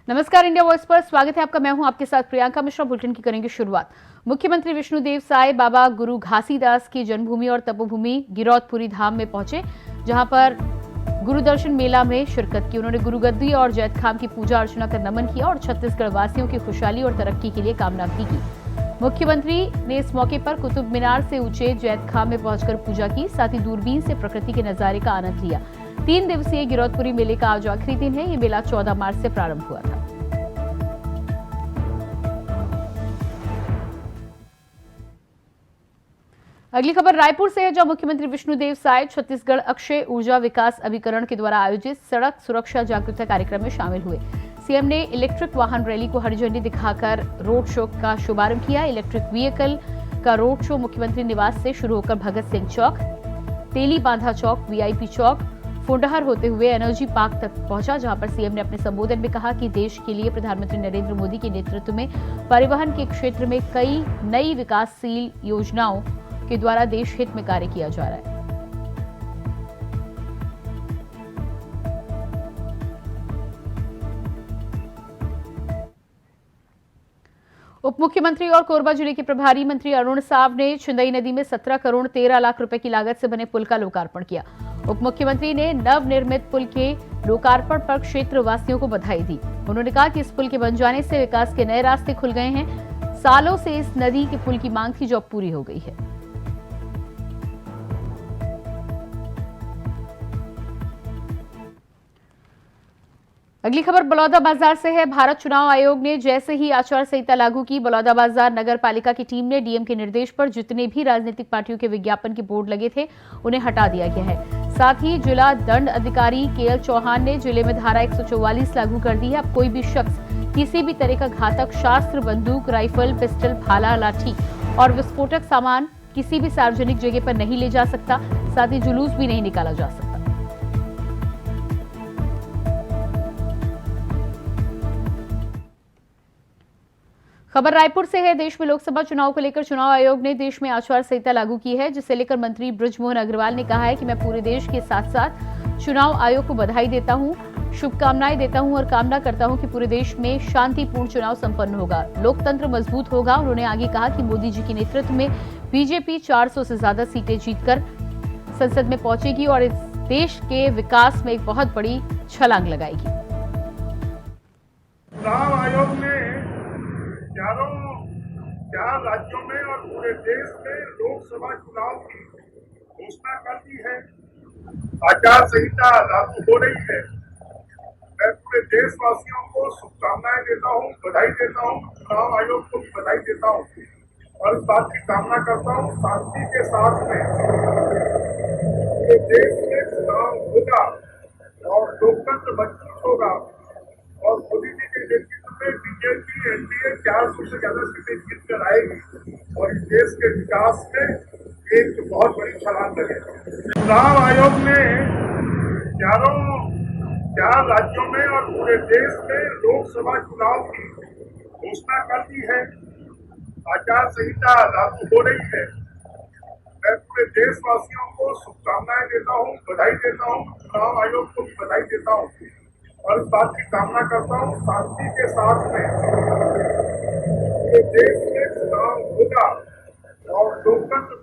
नमस्कार, India voice पर स्वागत है आपका। मैं हूं आपके साथ प्रियंका मिश्रा। बुलेटिन की करेंगे शुरुआत। मुख्यमंत्री विष्णुदेव साय बाबा गुरु घासीदास की जन्मभूमि और तपोभूमि गिरौदपुरी धाम में पहुंचे, जहां पर गुरुदर्शन मेला में शिरकत की। उन्होंने गुरु गद्दी और जैत खाम की पूजा अर्चना कर नमन किया और छत्तीसगढ़ वासियों की खुशहाली और तरक्की के लिए कामना भी की। मुख्यमंत्री ने इस मौके पर कुतुब मीनार से ऊंचे जैत खाम में पहुंचकर पूजा की, साथ ही दूरबीन से प्रकृति के नजारे का आनंद लिया। 3 दिवसीय गिरौदपुरी मेले का आज आखिरी दिन है। ये मेला 14 मार्च से प्रारंभ हुआ था। अगली खबर रायपुर से है, जहां मुख्यमंत्री विष्णुदेव साय छत्तीसगढ़ अक्षय ऊर्जा विकास अभिकरण के द्वारा आयोजित सड़क सुरक्षा जागरूकता कार्यक्रम में शामिल हुए। सीएम ने इलेक्ट्रिक वाहन रैली को हरी झंडी दिखाकर रोड शो का शुभारंभ किया। इलेक्ट्रिक व्हीकल का रोड शो मुख्यमंत्री निवास से शुरू होकर भगत सिंह चौक, तेली बांधा चौक, वीआईपी चौक, फोंडहर होते हुए एनर्जी पार्क तक पहुंचा, जहां पर सीएम ने अपने संबोधन में कहा कि देश के लिए प्रधानमंत्री नरेंद्र मोदी के नेतृत्व में परिवहन के क्षेत्र में कई नई विकासशील योजनाओं के द्वारा देश हित में कार्य किया जा रहा है। उप मुख्यमंत्री और कोरबा जिले के प्रभारी मंत्री अरुण साव ने छिंदई नदी में 17 करोड़ 13 लाख रुपए की लागत से बने पुल का लोकार्पण किया। उप मुख्यमंत्री ने नवनिर्मित पुल के लोकार्पण पर क्षेत्र वासियों को बधाई दी। उन्होंने कहा कि इस पुल के बन जाने से विकास के नए रास्ते खुल गए हैं। सालों से इस नदी के पुल की मांग थी, जो अब पूरी हो गई है। अगली खबर बलौदाबाजार से है। भारत चुनाव आयोग ने जैसे ही आचार संहिता लागू की, बलौदाबाजार नगर पालिका की टीम ने डीएम के निर्देश पर जितने भी राजनीतिक पार्टियों के विज्ञापन के बोर्ड लगे थे, उन्हें हटा दिया गया है। साथ ही जिला दंड अधिकारी केएल चौहान ने जिले में धारा 144 लागू कर दी है। अब कोई भी शख्स किसी भी तरह का घातक शास्त्र, बंदूक, राइफल, पिस्टल, भाला, लाठी और विस्फोटक सामान किसी भी सार्वजनिक जगह पर नहीं ले जा सकता। साथ ही जुलूस भी नहीं निकाला जा सकता। खबर रायपुर से है। देश में लोकसभा चुनाव को लेकर चुनाव आयोग ने देश में आचार संहिता लागू की है, जिसे लेकर मंत्री बृजमोहन अग्रवाल ने कहा है कि मैं पूरे देश के साथ साथ चुनाव आयोग को बधाई देता हूं, शुभकामनाएं देता हूं और कामना करता हूं कि पूरे देश में शांतिपूर्ण चुनाव संपन्न होगा, लोकतंत्र मजबूत होगा। उन्होंने आगे कहा कि मोदी जी के नेतृत्व में बीजेपी 400 से ज्यादा सीटें जीतकर संसद में पहुंचेगी और इस देश के विकास में एक बहुत बड़ी छलांग लगाएगी। चुनाव आयोग ने 4 राज्यों में और पूरे देश में लोकसभा चुनाव की घोषणा कर दी है। आचार संहिता लागू हो रही है। मैं पूरे देशवासियों को शुभकामनाएं देता हूं, बधाई देता हूं, चुनाव आयोग को भी बधाई देता हूं और इस बात की कामना करता हूं शांति के साथ में पूरे देश में चुनाव होगा और लोकतंत्र मजबूत होगा और मोदी जी के नेतृत्व में बीजेपी एनडीए 400 से ज्यादा सीटें जीत कर आएगी और इस देश के विकास में एक बहुत बड़ी छलांग लगेगी। चुनाव आयोग ने 4 राज्यों में और पूरे देश में लोकसभा चुनाव की घोषणा कर दी है। आचार संहिता लागू हो रही है। मैं पूरे देशवासियों को शुभकामनाएं देता हूं, बधाई देता हूं, चुनाव आयोग को भी बधाई देता हूं और इस बात की कामना करता हूं शांति के साथ में पूरे देश में चुनाव होगा और लोकतंत्र।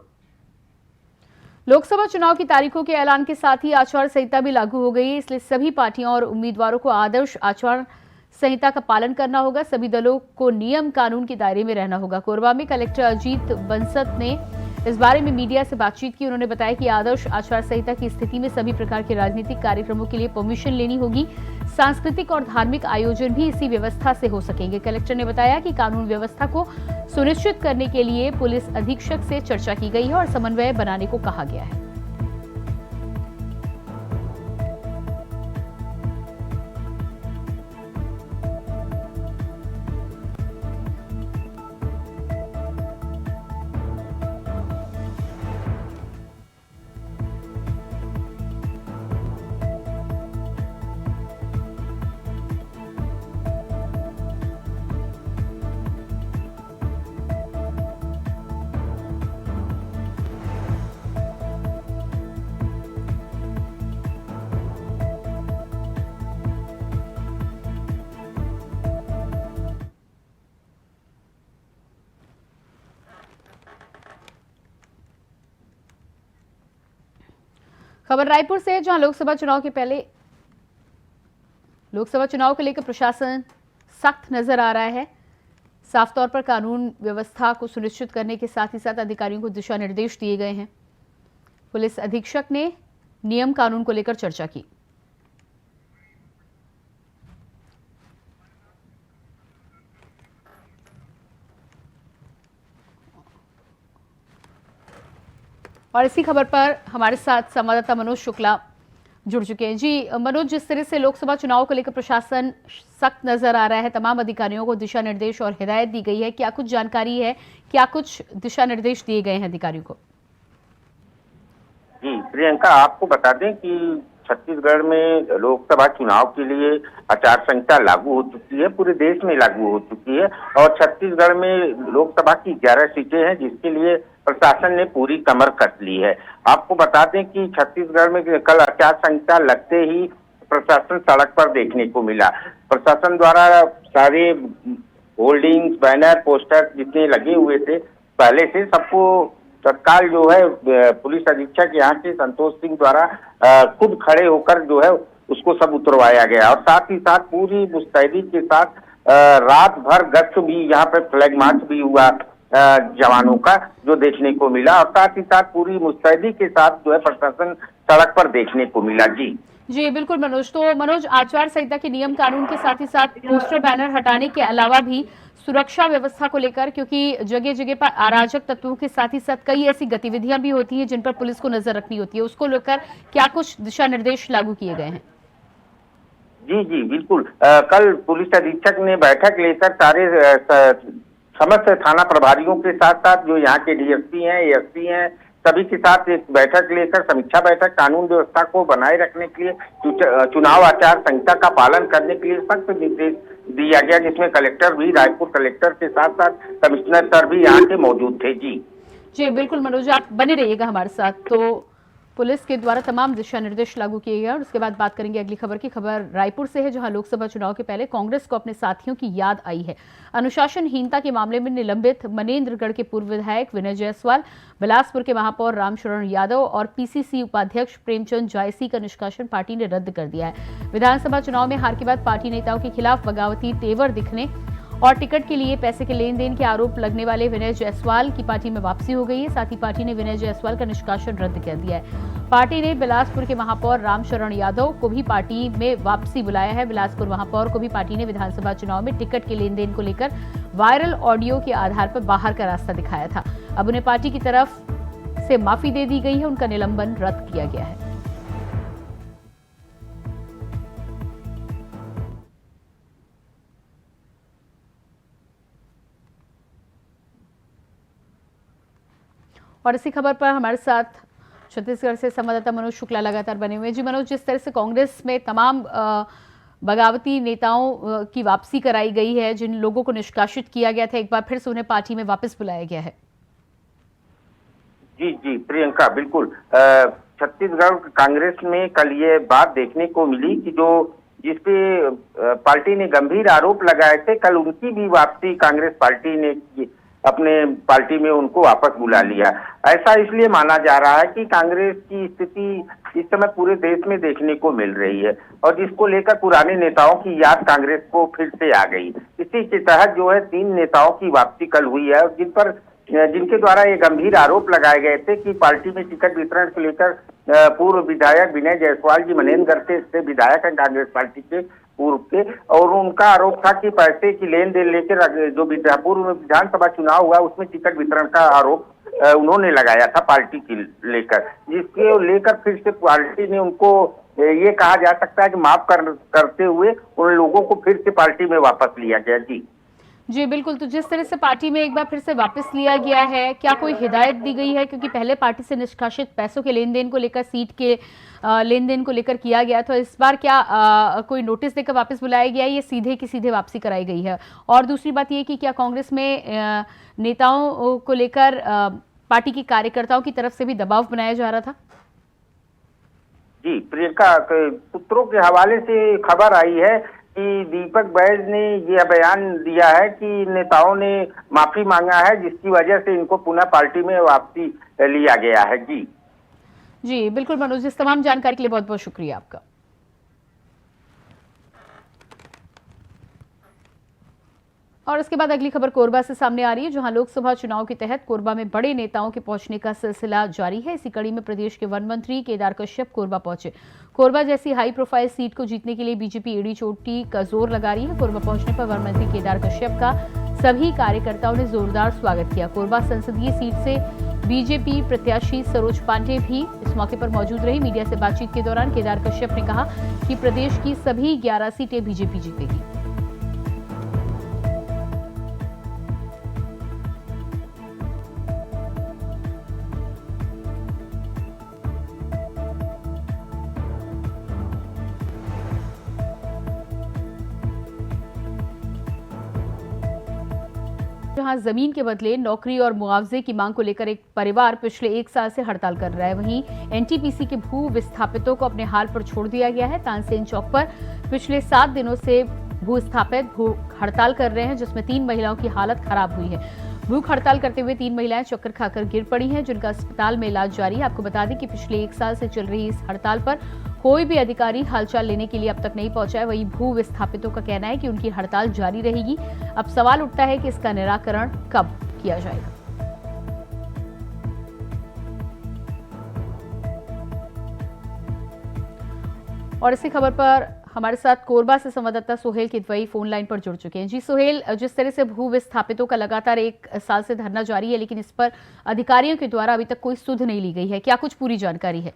लोकसभा चुनाव की तारीखों के ऐलान के साथ ही आचार संहिता भी लागू हो गई है, इसलिए सभी पार्टियों और उम्मीदवारों को आदर्श आचार संहिता का पालन करना होगा। सभी दलों को नियम कानून के दायरे में रहना होगा। कोरबा में कलेक्टर अजीत बंसत ने इस बारे में मीडिया से बातचीत की। उन्होंने बताया कि आदर्श आचार संहिता की स्थिति में सभी प्रकार के राजनीतिक कार्यक्रमों के लिए परमिशन लेनी होगी। सांस्कृतिक और धार्मिक आयोजन भी इसी व्यवस्था से हो सकेंगे। कलेक्टर ने बताया कि कानून व्यवस्था को सुनिश्चित करने के लिए पुलिस अधीक्षक से चर्चा की गई है और समन्वय बनाने को कहा गया है। खबर रायपुर से है, जहां लोकसभा चुनाव को लेकर प्रशासन सख्त नजर आ रहा है। साफ तौर पर कानून व्यवस्था को सुनिश्चित करने के साथ ही साथ अधिकारियों को दिशा निर्देश दिए गए हैं। पुलिस अधीक्षक ने नियम कानून को लेकर चर्चा की। और इसी खबर पर हमारे साथ संवाददाता मनोज शुक्ला जुड़ चुके हैं। जी मनोज, जिस तरह से लोकसभा चुनाव को लेकर प्रशासन सख्त नजर आ रहा है, तमाम अधिकारियों को दिशा निर्देश और हिदायत दी गई है, क्या कुछ जानकारी है, क्या कुछ दिशा निर्देश दिए गए हैं अधिकारियों को? जी प्रियंका, आपको बता दें कि छत्तीसगढ़ में लोकसभा चुनाव के लिए आचार संहिता लागू हो चुकी है, पूरे देश में लागू हो चुकी है और छत्तीसगढ़ में लोकसभा की 11 सीटें हैं जिसके लिए प्रशासन ने पूरी कमर कस ली है। आपको बता दें कि छत्तीसगढ़ में कल आचार संहिता लगते ही प्रशासन सड़क पर देखने को मिला। प्रशासन द्वारा सारे होल्डिंग्स, बैनर, पोस्टर जितने लगे हुए थे पहले से सबको तत्काल जो है पुलिस अधीक्षक यहाँ के संतोष सिंह द्वारा खुद खड़े होकर जो है उसको सब उतरवाया गया और साथ ही साथ पूरी मुस्तैदी के साथ रात भर गश्त भी, यहाँ पे फ्लैग मार्च भी हुआ जवानों का जो देखने को मिला और साथ ही साथ पूरी मुस्तैदी के साथ जो है प्रशासन सड़क पर देखने को मिला। जी बिल्कुल मनोज। तो मनोज, आचार संहिता के नियम कानून के साथ ही साथ पोस्टर बैनर हटाने के अलावा भी सुरक्षा व्यवस्था को लेकर, क्योंकि जगह जगह पर अराजक तत्वों के साथ ही साथ कई ऐसी गतिविधियां भी होती हैं जिन पर पुलिस को नजर रखनी होती है, उसको लेकर क्या कुछ दिशा निर्देश लागू किए गए हैं? जी बिल्कुल। कल पुलिस अधीक्षक ने बैठक लेकर सारे समस्त थाना प्रभारियों के साथ साथ जो यहाँ के डीएसपी हैं, एएसपी हैं, सभी के साथ एक बैठक लेकर समीक्षा बैठक कानून व्यवस्था को बनाए रखने के लिए, चुनाव आचार संहिता का पालन करने के लिए सख्त निर्देश दिया गया, जिसमें कलेक्टर भी, रायपुर कलेक्टर के साथ साथ कमिश्नर सर भी यहाँ के मौजूद थे। जी बिल्कुल मनोज, आप बने रहिएगा हमारे साथ। तो पुलिस के द्वारा तमाम दिशा निर्देश लागू किए गए और उसके बाद बात करेंगे अगली खबर की। खबर रायपुर से है, जहां लोकसभा चुनाव के पहले कांग्रेस को अपने साथियों की याद आई है। अनुशासनहीनता के मामले में निलंबित मनेन्द्रगढ़ के पूर्व विधायक विनय जायसवाल, बिलासपुर के महापौर रामशरण यादव और पीसीसी उपाध्यक्ष प्रेमचंद जायसी का निष्कासन पार्टी ने रद्द कर दिया है। विधानसभा चुनाव में हार के बाद पार्टी नेताओं के खिलाफ बगावती तेवर दिखने और टिकट के लिए पैसे के लेन देन के आरोप लगने वाले विनय जायसवाल की पार्टी में वापसी हो गई है। साथ ही पार्टी ने विनय जायसवाल का निष्कासन रद्द कर दिया है। पार्टी ने बिलासपुर के महापौर रामशरण यादव को भी पार्टी में वापसी बुलाया है। बिलासपुर महापौर को भी पार्टी ने विधानसभा चुनाव में टिकट के लेन देन को लेकर वायरल ऑडियो के आधार पर बाहर का रास्ता दिखाया था। अब उन्हें पार्टी की तरफ से माफी दे दी गई है, उनका निलंबन रद्द किया गया है। और इसी खबर पर हमारे साथ छत्तीसगढ़ से संवाददाता मनोज शुक्ला लगातार बने हुए हैं। जी मनोज, जिस तरह से कांग्रेस में तमाम बगावती नेताओं की वापसी कराई गई है, जिन लोगों को निष्कासित किया गया था, एक बार फिर से उन्हें पार्टी में वापस बुलाया गया है। जी प्रियंका, बिल्कुल। छत्तीसगढ़ कांग्रेस में कल ये बात देखने को मिली कि जिसपे पार्टी ने गंभीर आरोप लगाए थे, कल उनकी भी वापसी कांग्रेस पार्टी ने अपने पार्टी में उनको वापस बुला लिया। ऐसा इसलिए माना जा रहा है कि कांग्रेस की स्थिति इस समय पूरे देश में देखने को मिल रही है और जिसको लेकर पुराने नेताओं की याद कांग्रेस को फिर से आ गई। इसी के तहत जो है 3 नेताओं की वापसी कल हुई है, जिनके द्वारा ये गंभीर आरोप लगाए गए थे कि पार्टी में टिकट वितरण को लेकर पूर्व विधायक विनय जायसवाल जी मनेन्द्रगढ़ से विधायक हैं कांग्रेस पार्टी के पूर्व के, और उनका आरोप था कि पैसे की लेन देन लेकर जो पूर्व में विधानसभा चुनाव हुआ उसमें टिकट वितरण का आरोप उन्होंने लगाया था पार्टी की लेकर, जिसके लेकर फिर से पार्टी ने उनको ये कहा जा सकता है कि माफ करते हुए उन लोगों को फिर से पार्टी में वापस लिया गया। जी बिल्कुल। तो जिस तरह से पार्टी में एक बार फिर से वापस लिया गया है, क्या कोई हिदायत दी गई है? क्योंकि पहले पार्टी से निष्कासित पैसों के लेन देन को लेकर, सीट के लेन देन को लेकर किया गया, तो इस बार क्या कोई नोटिस देकर वापस बुलाया गया है, ये सीधे की सीधे वापसी कराई गई है? और दूसरी बात ये कि क्या कांग्रेस में नेताओं को लेकर पार्टी के कार्यकर्ताओं की तरफ से भी दबाव बनाया जा रहा था? जी प्रियंका, सूत्रों के हवाले से खबर आई है कि दीपक बैज ने यह बयान दिया है कि नेताओं ने माफी मांगा है, जिसकी वजह से इनको पुनः पार्टी में वापसी लिया गया है। जी बिल्कुल मनोज, इस तमाम जानकारी के लिए बहुत बहुत शुक्रिया आपका। और इसके बाद अगली खबर कोरबा से सामने आ रही है, जहां लोकसभा चुनाव के तहत कोरबा में बड़े नेताओं के पहुंचने का सिलसिला जारी है। इसी कड़ी में प्रदेश के वन मंत्री केदार कश्यप कोरबा पहुंचे। कोरबा जैसी हाई प्रोफाइल सीट को जीतने के लिए बीजेपी एड़ी चोटी का जोर लगा रही है। कोरबा पहुंचने पर वन मंत्री केदार कश्यप का सभी कार्यकर्ताओं ने जोरदार स्वागत किया। कोरबा संसदीय सीट से बीजेपी प्रत्याशी सरोज पांडे भी इस मौके पर मौजूद रही। मीडिया से बातचीत के दौरान केदार कश्यप ने कहा कि प्रदेश की सभी 11 सीटें बीजेपी जीतेगी। जहां जमीन के बदले नौकरी और मुआवजे की मांग को लेकर एक परिवार पिछले 1 साल से हड़ताल कर रहा है, वहीं एनटीपीसी के भू विस्थापितों को अपने हाल पर छोड़ दिया गया है। तानसेन चौक पर पिछले 7 दिनों से भूस्थापित हड़ताल कर रहे हैं, जिसमें 3 महिलाओं की हालत खराब हुई है। भूख हड़ताल करते हुए 3 महिलाएं चक्कर खाकर गिर पड़ी हैं, जिनका अस्पताल में इलाज जारी है। आपको बता दें कि पिछले 1 साल से चल रही इस हड़ताल पर कोई भी अधिकारी हालचाल लेने के लिए अब तक नहीं पहुंचा है। वहीं भू विस्थापितों का कहना है कि उनकी हड़ताल जारी रहेगी। अब सवाल उठता है कि इसका निराकरण कब किया जाएगा। और इसी खबर पर हमारे साथ कोरबा से संवाददाता सोहेल किदवई फोन लाइन पर जुड़ चुके हैं। जी सोहेल, जिस तरह से भू विस्थापितों का लगातार 1 साल से धरना जारी है, लेकिन इस पर अधिकारियों के द्वारा अभी तक कोई सुध नहीं ली गई है, क्या कुछ पूरी जानकारी है?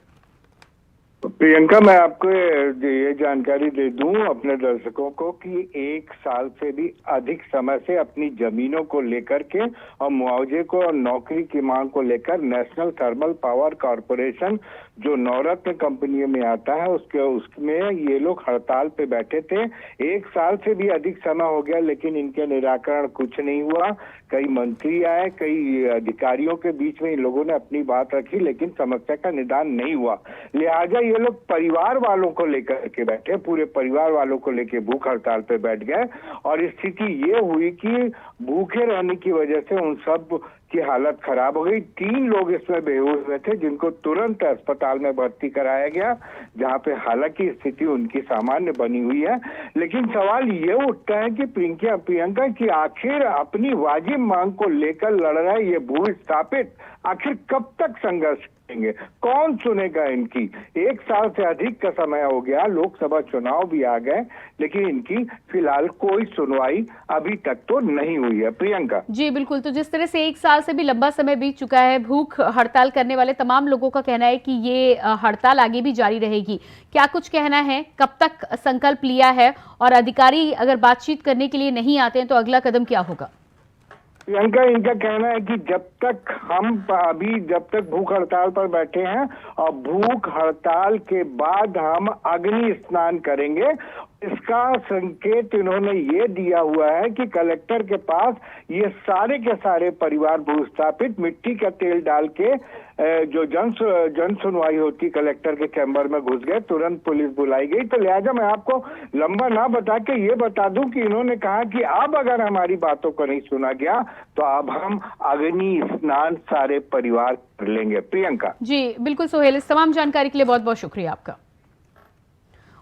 प्रियंका, मैं आपको ये जानकारी दे दूं अपने दर्शकों को कि 1 साल से भी अधिक समय से अपनी जमीनों को लेकर के और मुआवजे को और नौकरी की मांग को लेकर नेशनल थर्मल पावर कॉरपोरेशन जो नवरत्न कंपनियों में आता है उसमें ये लोग हड़ताल पे बैठे थे। 1 साल से भी अधिक समय हो गया, लेकिन इनके निराकरण कुछ नहीं हुआ। कई मंत्री आए, कई अधिकारियों के बीच में इन लोगों ने अपनी बात रखी, लेकिन समस्या का निदान नहीं हुआ। लिहाजा ये लोग परिवार वालों को लेकर के बैठे, पूरे परिवार वालों को लेकर भूख हड़ताल पे बैठ गए और स्थिति ये हुई कि भूखे रहने की वजह से उन सब की हालत खराब हो गई। 3 लोग इसमें बेहोश हुए थे, जिनको तुरंत अस्पताल में भर्ती कराया गया, जहां पे हालांकि स्थिति उनकी सामान्य बनी हुई है। लेकिन सवाल ये उठता है कि प्रियंका की आखिर अपनी वाजिब मांग को लेकर लड़ रहे ये भू विस्थापित आखिर कब तक संघर्ष करेंगे? कौन सुनेगा इनकी? 1 साल से अधिक का समय हो गया, लोकसभा चुनाव भी आ गए, लेकिन इनकी फिलहाल कोई सुनवाई अभी तक तो नहीं हुई है। प्रियंका जी बिल्कुल, तो जिस तरह से 1 साल से भी लंबा समय बीत चुका है, भूख हड़ताल करने वाले तमाम लोगों का कहना है कि ये हड़ताल आगे भी जारी रहेगी। क्या कुछ कहना है, कब तक संकल्प लिया है, और अधिकारी अगर बातचीत करने के लिए नहीं आते हैं तो अगला कदम क्या होगा? प्रियंका, इनका कहना है कि जब तक भूख हड़ताल पर बैठे हैं और भूख हड़ताल के बाद हम अग्नि स्नान करेंगे। इसका संकेत इन्होंने ये दिया हुआ है कि कलेक्टर के पास ये सारे के सारे परिवार भूस्थापित मिट्टी का तेल डाल के जो जन सुनवाई होती कलेक्टर के चैम्बर में घुस गए, तुरंत पुलिस बुलाई गई। तो लिहाजा मैं आपको लंबा ना बता के ये बता दूं कि इन्होंने कहा कि अब अगर हमारी बातों को नहीं सुना गया तो अब हम अग्नि स्नान सारे परिवार कर लेंगे। प्रियंका जी बिल्कुल सोहेल, इस तमाम जानकारी के लिए बहुत बहुत शुक्रिया आपका।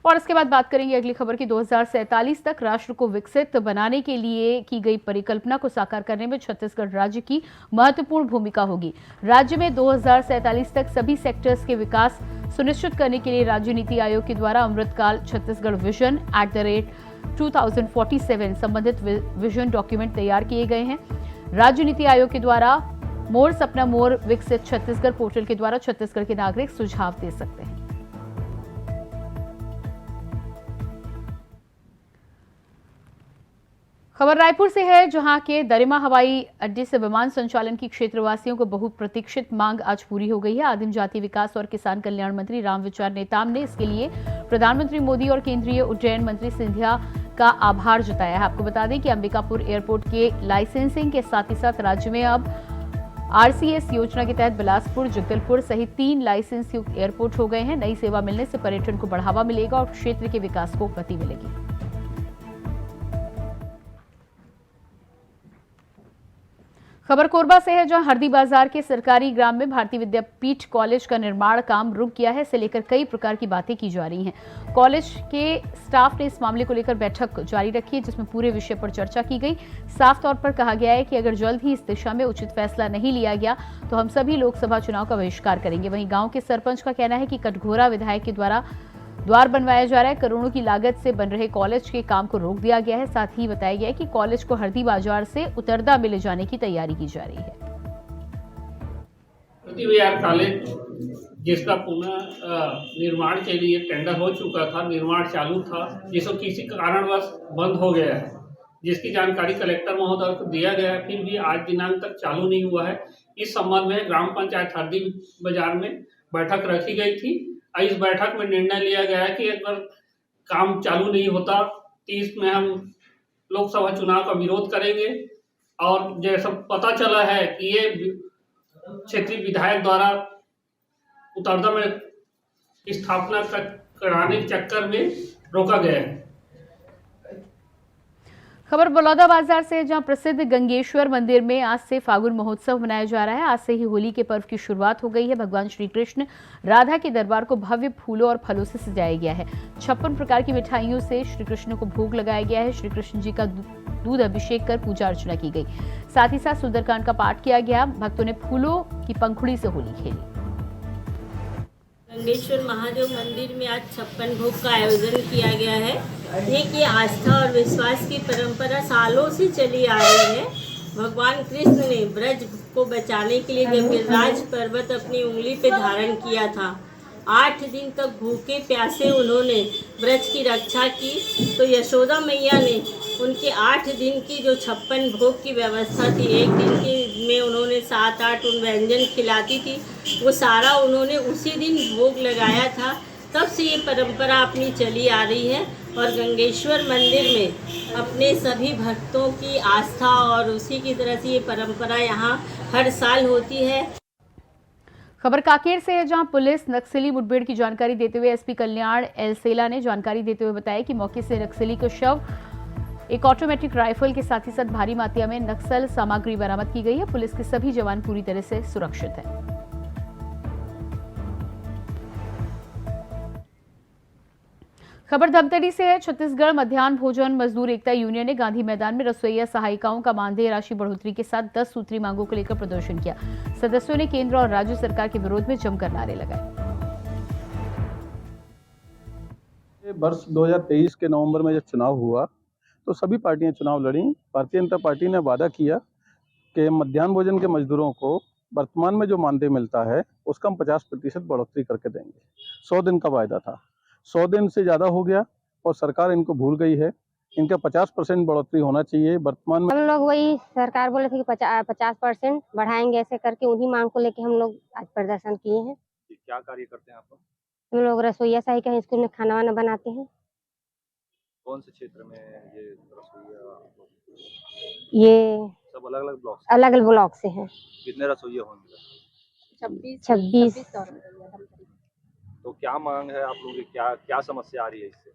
और इसके बाद बात करेंगे अगली खबर की। 2047 तक राष्ट्र को विकसित बनाने के लिए की गई परिकल्पना को साकार करने में छत्तीसगढ़ राज्य की महत्वपूर्ण भूमिका होगी। राज्य में 2047 तक सभी सेक्टर्स के विकास सुनिश्चित करने के लिए राज्य नीति आयोग के द्वारा अमृतकाल छत्तीसगढ़ विजन @2047 संबंधित विजन डॉक्यूमेंट तैयार किए गए हैं। राज्य नीति आयोग के द्वारा मोर सपना मोर विकसित छत्तीसगढ़ पोर्टल के द्वारा छत्तीसगढ़ के नागरिक सुझाव दे सकते हैं। खबर रायपुर से है, जहां के दरिमा हवाई अड्डे से विमान संचालन की क्षेत्रवासियों को बहुप्रतीक्षित मांग आज पूरी हो गई है। आदिम जाति विकास और किसान कल्याण मंत्री रामविचार नेताम ने इसके लिए प्रधानमंत्री मोदी और केंद्रीय उड्डयन मंत्री सिंधिया का आभार जताया है। आपको बता दें कि अंबिकापुर एयरपोर्ट के लाइसेंसिंग के साथ ही साथ राज्य में अब RCS योजना के तहत बिलासपुर, जगदलपुर सहित 3 लाइसेंस युक्त एयरपोर्ट हो गए हैं। नई सेवा मिलने से पर्यटन को बढ़ावा मिलेगा और क्षेत्र के विकास को गति मिलेगी। खबर कोरबा से है, जहां हरदी बाजार के सरकारी ग्राम में भारतीय विद्यापीठ कॉलेज का निर्माण काम रुक गया है। इसे लेकर कई प्रकार की बातें की जा रही हैं। कॉलेज के स्टाफ ने इस मामले को लेकर बैठक जारी रखी है, जिसमें पूरे विषय पर चर्चा की गई। साफ तौर पर कहा गया है कि अगर जल्द ही इस दिशा में उचित फैसला नहीं लिया गया तो हम सभी लोकसभा चुनाव का बहिष्कार करेंगे। वहीं गांव के सरपंच का कहना है कि कटघोरा विधायक के द्वारा द्वार बनवाया जा रहा है। करोड़ों की लागत से बन रहे कॉलेज के काम को रोक दिया गया है। साथ ही बताया गया है कि कॉलेज को हरदी बाजार से उतरदा में ले जाने की तैयारी की जा रही है। कॉलेज जिसका पुनः निर्माण के लिए टेंडर हो चुका था, निर्माण चालू था, जिसको किसी कारणवश बंद हो गया है, जिसकी जानकारी कलेक्टर महोदय को दिया गया है, फिर भी आज दिनांक तक चालू नहीं हुआ है। इस संबंध में ग्राम पंचायत हरदी बाजार में बैठक रखी गई थी। इस बैठक में निर्णय लिया गया है कि अगर काम चालू नहीं होता तो इसमें हम लोकसभा चुनाव का विरोध करेंगे। और जैसा पता चला है कि ये क्षेत्रीय विधायक द्वारा उतरदा में स्थापना कराने के चक्कर में रोका गया है। खबर बलौदा बाजार से, जहां प्रसिद्ध गंगेश्वर मंदिर में आज से फागुन महोत्सव मनाया जा रहा है। आज से ही होली के पर्व की शुरुआत हो गई है। भगवान श्री कृष्ण राधा के दरबार को भव्य फूलों और फलों से सजाया गया है। 56 प्रकार की मिठाइयों से श्री कृष्ण को भोग लगाया गया है। श्री कृष्ण जी का दूध अभिषेक कर पूजा अर्चना की गई। साथ ही साथ सुंदरकांड का पाठ किया गया। भक्तों ने फूलों की पंखुड़ी से होली खेली। गंगेश्वर महादेव मंदिर में आज 56 भोग का आयोजन किया गया है। ये आस्था और विश्वास की परंपरा सालों से चली आ रही है। भगवान कृष्ण ने ब्रज को बचाने के लिए जब गिरिराज पर्वत अपनी उंगली पे धारण किया था, 8 दिन तक भूखे प्यासे उन्होंने ब्रज की रक्षा की। तो यशोदा मैया ने उनके 8 दिन की जो 56 भोग की व्यवस्था थी, एक दिन की में उन्होंने 7-8 व्यंजन खिलाती थी, वो सारा उन्होंने उसी दिन भोग लगाया था। तब से ये परंपरा अपनी चली आ रही है और गंगेश्वर मंदिर में अपने सभी भक्तों की आस्था और उसी की तरह से ये परंपरा यहाँ हर साल होती है। खबर कांकेर से है, जहां पुलिस नक्सली मुठभेड़ की जानकारी देते हुए एसपी कल्याण एलसेला ने जानकारी देते हुए बताया कि मौके से नक्सली का शव, एक ऑटोमेटिक राइफल के साथ ही साथ भारी मात्रा में नक्सल सामग्री बरामद की गई है। पुलिस के सभी जवान पूरी तरह से सुरक्षित हैं। खबर धमतरी से है। छत्तीसगढ़ मध्याह्न भोजन मजदूर एकता यूनियन ने गांधी मैदान में रसोईया सहायिकाओं का मानदेय राशि बढ़ोतरी के साथ 10 सूत्री मांगों को लेकर प्रदर्शन किया। सदस्यों ने केंद्र और राज्य सरकार के विरोध में जमकर नारे लगाए। वर्ष 2023 के नवंबर में जब चुनाव हुआ तो सभी पार्टियां चुनाव लड़ी। भारतीय जनता पार्टी ने वादा किया कि मध्याह्न भोजन के मजदूरों को वर्तमान में जो मानदेय मिलता है उसका हम 50% बढ़ोतरी करके देंगे। 100 दिन का वायदा था, 100 दिन से ज़्यादा हो गया और सरकार इनको भूल गई है। इनका 50% बढ़ोतरी होना चाहिए। वर्तमान में हम लोग वही सरकार बोले थे कि 50% बढ़ाएंगे, ऐसे करके उन्हीं मांग को लेके हम लोग आज प्रदर्शन किए हैं। क्या कार्य करते हैं आप लोग? हम लोग रसोईया सहायिका हैं, स्कूल में खाना वाना बनाते हैं। कौन से क्षेत्र में ये रसोईया? ये सब अलग अलग ब्लॉक अलग अलग ब्लॉक से हैं। कितने रसोईया होंगे? 26। तो क्या मांग है आप लोगों की? क्या समस्या आ रही है इससे?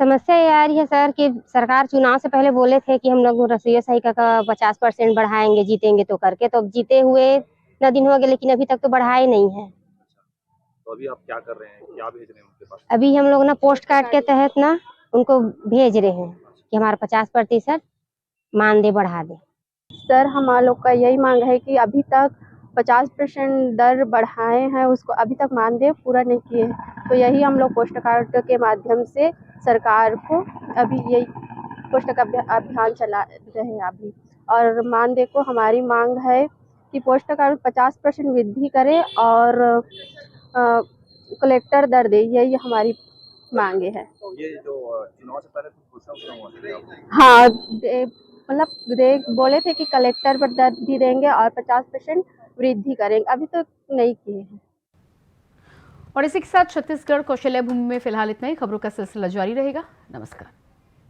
समस्या ये आ रही है सर कि सरकार चुनाव से पहले बोले थे कि हम लोग रसोईया सहायिका का 50% बढ़ाएंगे, जीतेंगे तो करके। तो अब जीते हुए इतना दिन हो गया लेकिन अभी तक तो बढ़ाए नहीं है। तो अभी आप क्या कर रहे हैं? क्या भेज रहे हैं उनके पास? अभी हम लोग ना पोस्ट कार्ड के तहत ना उनको भेज रहे हैं कि हमारा 50% मानदेय बढ़ा दे। सर हम लोग का यही मांग है कि अभी तक 50% दर बढ़ाए हैं, उसको अभी तक मानदेय पूरा नहीं किए। तो यही हम लोग पोस्ट कार्ड के माध्यम से सरकार को अभी यही पोस्ट का अभियान चला रहे हैं अभी। और मानदेय को हमारी मांग है कि पोस्ट कार्ड 50% वृद्धि करे और कलेक्टर दर दे, यही हमारी मांगे है। ये जो चुनाव से पहले घोषणा हुआ था, हाँ मतलब बोले थे कि कलेक्टर पर दर भी देंगे और 50% वृद्धि करेंगे, अभी तो नहीं किए हैं। और इसी के साथ छत्तीसगढ़ कौशल्या भूमि में फिलहाल इतना ही। खबरों का सिलसिला जारी रहेगा। नमस्कार।